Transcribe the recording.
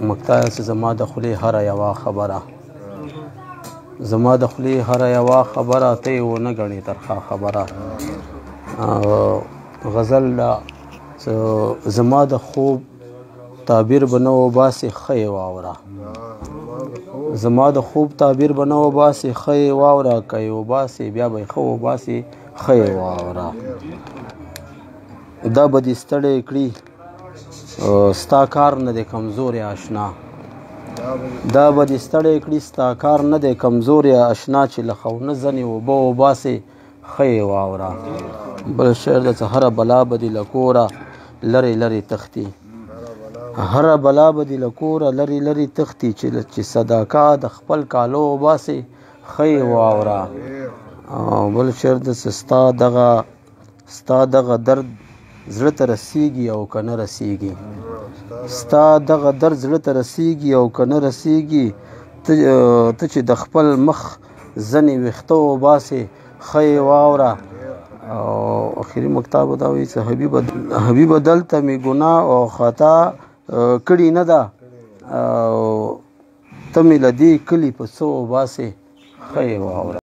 مقتایه چې زما د خولې هره یوه خبره زما د خولې هره یوه خبره ته یې ونه ګڼې ترخه خبره غزل زما د خوب تعبیر به نه وباسې ښه یې واوره زما د خوب تعبیر به نه وباسې ښه یې واوره که یې وباسې بیا به یې ښه وباسې ښه یې واوره دا به دې ستړی کړي ستا کار نه دی کمزوری اشنا دا به دې ستړی کړي ستا کار نه دی کمزوری اشنا چې له خونه ځنې اوبه وباسې ښه یې واوره بل شعر د څه هره بلا به دې له کوره لرې لرې تښتي هره بلا به دې له کوره لرې لرې تښتي چې صداقه د خپل کالو وباسې ښه یې واوره بل شعر د څه ستا دغه درد زړه ته رسیږي او که نه رسیږي ستا دغه درد زړه ته رسیږي او که نه رسیږي ته چې د خپل مخ ځنې ویښته وباسې ښه یې واوره او اخري مقطع به دا وایي چې حبیبه دلته مې ګناه او خطا کړې نه ده ته مې له دې کلي په څه وباسې ښه یې واوره